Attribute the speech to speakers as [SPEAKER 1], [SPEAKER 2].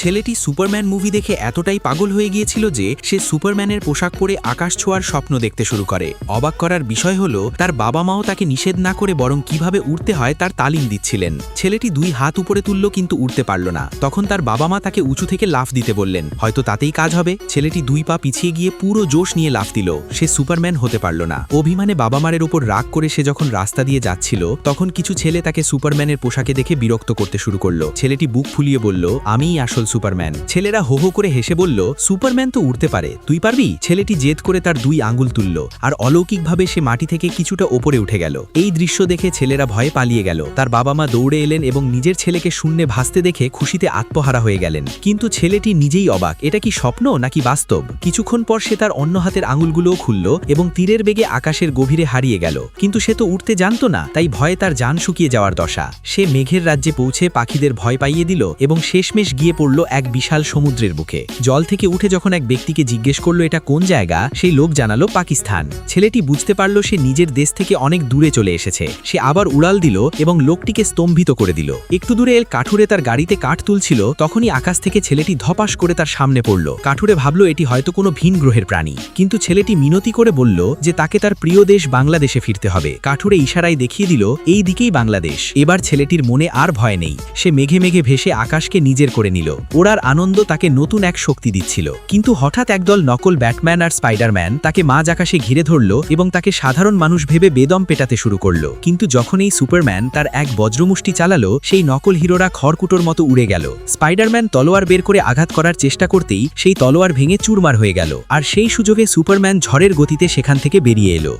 [SPEAKER 1] ছেলেটি Superman movie দেখে এতটাই পাগল হয়ে গিয়েছিল যে সে সুপারম্যানের পোশাক পরে আকাশ ছোঁয়ার স্বপ্ন দেখতে শুরু করে। অবাক করার বিষয় হলো তার বাবা মাও তাকে নিষেধ না করে বরং কিভাবে উড়তে হয় তার তালিম দিচ্ছিলেন। ছেলেটি 2 হাত উপরে তুলল কিন্তু উড়তে পারল না। তখন তার বাবা মা তাকে উঁচু থেকে লাফ দিতে বললেন, হয়তো তাতেই কাজ হবে। ছেলেটি 2 পা পিছিয়ে গিয়ে পুরো জোশ নিয়ে লাফ দিল। সে সুপারম্যান হতে পারল না। অভিমানে বাবা মায়ের উপর রাগ করে সে যখন রাস্তা দিয়ে যাচ্ছিল তখন কিছু ছেলে তাকে সুপারম্যানের পোশাকে দেখে বিরক্ত করতে শুরু করলো। ছেলেটি বুক ফুলিয়ে বলল, আমিই আসল সুপারম্যান। ছেলেরা হো হো করে হেসে বলল, সুপারম্যান তো উড়তে পারে, তুই পারবি? ছেলেটি জেদ করে তার 2 আঙ্গুল তুলল আর অলৌকিকভাবে সে মাটি থেকে কিছুটা ওপরে উঠে গেল। এই দৃশ্য দেখে ছেলেরা ভয়ে পালিয়ে গেল। তার বাবা মা দৌড়ে এলেন এবং নিজের ছেলেকে শূন্যে ভাসতে দেখে খুশিতে আত্মহারা হয়ে গেলেন। কিন্তু ছেলেটি নিজেই অবাক, এটা কি স্বপ্ন নাকি বাস্তব? কিছুক্ষণ পর সে তার অন্য হাতের আঙুলগুলোও খুলল এবং তীরের বেগে আকাশের গভীরে হারিয়ে গেল। কিন্তু সে তো উঠতে জানত না, তাই ভয়ে তার জান শুকিয়ে যাওয়ার দশা। সে মেঘের রাজ্যে পৌঁছে পাখিদের ভয় পাইয়ে দিল এবং শেষমেশ গিয়ে পড়ল এক বিশাল সমুদ্রের বুকে। জল থেকে উঠে যখন এক ব্যক্তিকে জিজ্ঞেস করলো এটা কোন জায়গা, সেই লোক জানালো পাকিস্তান। ছেলেটি বুঝতে পারল সে নিজের দেশ থেকে অনেক দূরে চলে এসেছে। সে আবার উড়াল দিল এবং লোকটিকে স্তম্ভিত করে দিল। একটু দূরে এল কাঠুরে তার গাড়িতে কাঠ তুলছিল, তখনই আকাশ থেকে ছেলেটি ধপাস করে তার সামনে পড়ল। কাঠুরে ভাবল এটি হয়তো কোনো ভিন গ্রহের প্রাণী, কিন্তু ছেলেটি মিনতি করে বলল যে তাকে তার প্রিয় দেশ বাংলাদেশে ফিরতে হবে। কাঠুরে ইশারায় দেখিয়ে দিল এই দিকেই বাংলাদেশ। এবার ছেলেটির মনে আর ভয় নেই। সে মেঘে মেঘে ভেসে আকাশকে নিজের করে নিল। ওড়ার আনন্দ তাকে নতুন এক শক্তি দিচ্ছিল। কিন্তু হঠাৎ একদল নকল ব্যাটম্যান আর স্পাইডারম্যান তাকে মাঝ আকাশে ঘিরে ধরল এবং তাকে সাধারণ মানুষ ভেবে বেদম পেটাতে শুরু করল। কিন্তু যখন এই সুপারম্যান তার এক বজ্রমুষ্টি চালালো, সেই নকল হিরোরা খড়কুটোর মতো উড়ে গেল। স্পাইডারম্যান তলোয়ার বের করে আঘাত করার চেষ্টা করতেই সেই তলোয়ার ভেঙে চুরমার হয়ে গেল। আর সেই সুযোগে সুপারম্যান ঝড়ের গতিতে সেখান থেকে বেরিয়ে এলো।